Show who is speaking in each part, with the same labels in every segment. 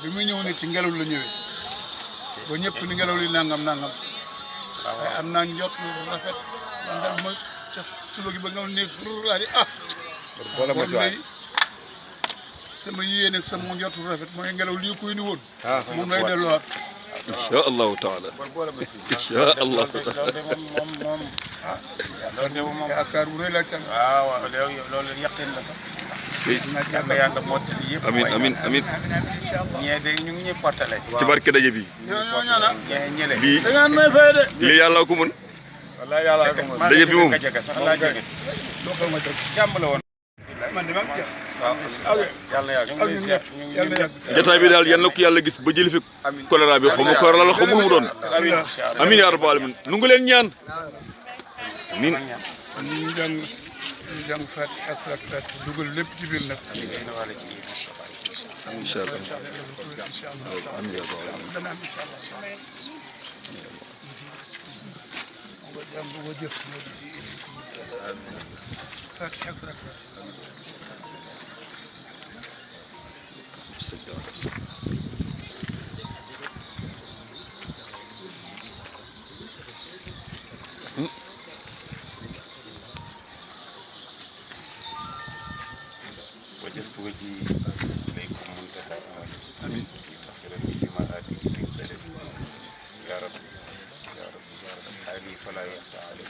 Speaker 1: bi muy ñëw ni ci ngelaw la ñëwee ba ñëpp ni ngelaw li nangam waaye am naa njort lu rafet man daal ma ca suba gi ba nga ne laa di sama yéene ak sama njort lu rafet mooy ngelaw lii kuy ni woon moom lay delluwaat
Speaker 2: insha allahu taala insha allah
Speaker 1: moom yaakaar bu rëy la ca
Speaker 3: waaw loolu yaqin la sax yàlla mottali yëpp
Speaker 2: amin
Speaker 3: ñee de ñu ngi ñuy portale
Speaker 2: ci barke daje bi
Speaker 1: ñoo ñaana
Speaker 3: ñele
Speaker 2: lii
Speaker 1: da ngeen may fay de
Speaker 2: lii yàlla ko mën
Speaker 3: wallahi yàlla ko mën
Speaker 2: daje bi moom
Speaker 3: sax laa jóge
Speaker 1: doxal ma teg
Speaker 3: jàmm la woon
Speaker 1: man de
Speaker 3: yàlla yàgg
Speaker 2: jotaay bi daal yal na ko yàlla gis ba jëli fi choléra bi xaw ma choléra la xaw ma lu mu doon amin yaa rabbal alamin nu ngi leen ñaan amin
Speaker 1: ñu jàng Fatiha ak Fatiha dugal lépp ci biir nag
Speaker 2: incha allah amin yaa rabbal alamin
Speaker 1: dana am incha allah jàng ko jëf Fatiha ak Fatiha
Speaker 3: وجهت وجهي إليكم منتهى آمين تغفرني بما آتيك من سلف يا رب يا رب يا رب حالي فلا يخفى عليك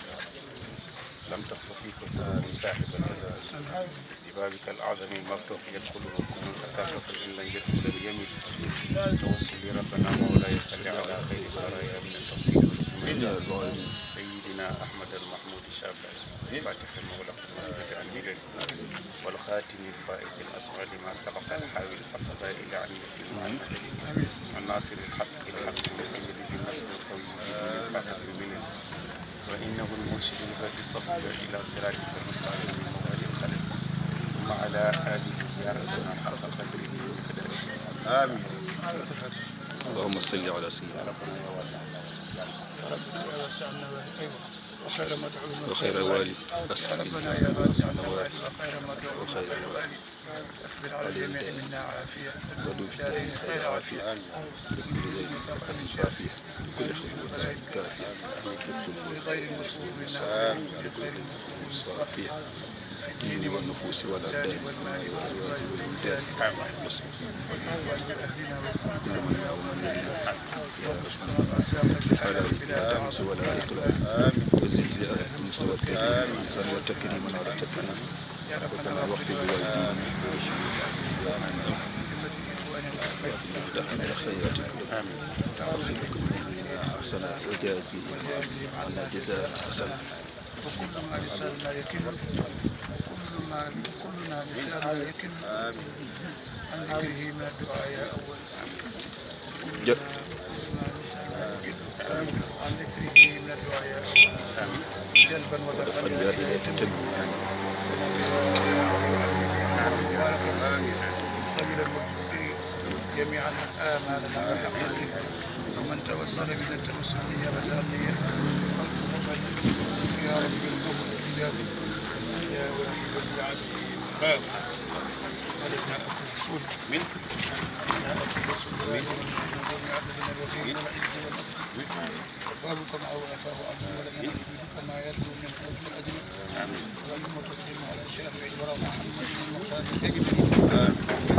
Speaker 3: لم تخف فيك صاحب الجزاء ببابك الأعظم المفتوح يدخله كل تكافف إن لم يدخل اليمين توصل ربنا مولاي صل على خير البرايا من التفسير سيدنا أحمد المحمود شابا فاتح المغلق المسجد الأمير والخاتم الفائق الأسمى لما سبق الحاوي الفضائل عن المعنى والناصر الحق بالحق المؤيد بالنصر القوي بالفاتح بمنه وإنه المرشد الهادي الصفي إلى صراطك المستقيم الموالي الخلق ثم على آله يا ربنا حق قدره ومقداره آمين
Speaker 2: اللهم صل على سيدنا
Speaker 3: ربنا يا واسع
Speaker 1: وخير مدعو
Speaker 2: وخير والي أسأل
Speaker 1: ربنا يا واسع النوال وخير مدعو
Speaker 2: وخير
Speaker 1: والي أسبل على الجميع منا عافية
Speaker 2: ودود
Speaker 1: دارين خير عافية
Speaker 2: لكل ذي
Speaker 1: سبق شافية
Speaker 2: كل خير كافية
Speaker 1: لغير المسلوب منا لغير المسلوب
Speaker 2: صافية الدين والنفوس والأبدان والمال والأزواج والولدان كل من ومن يلنا الحلال بلا تعس ولا إقلال وزد لأهل المستوى الكريم إنسان وتكريما على تكريم ربنا واغفر لوالدينا افتح من الخيرات واغفر لكم أحسن وجازي عنا جزاء حسن
Speaker 1: وكلنا لساننا يكن كلنا لساننا يكن عن ذكره من الدعاء يا أول
Speaker 2: جد
Speaker 1: عن ذكره من الدعاء يا أول جلبا ودفعا
Speaker 2: يا إلهي تتم
Speaker 1: قبل المرسلين جميعا آمالنا وحقنا ومن توسل من التوسل نيابة النية يا رب بالقبول الإجابة يا ولي العالمين ولنا الرسول من الرسول من عبدنا الوكيل والعز والنصر وفاه طمع وافاه امر ولنا نجد ما يتلو من حروف الادله وان تصلي على شافع الورى محمد المختار الكريم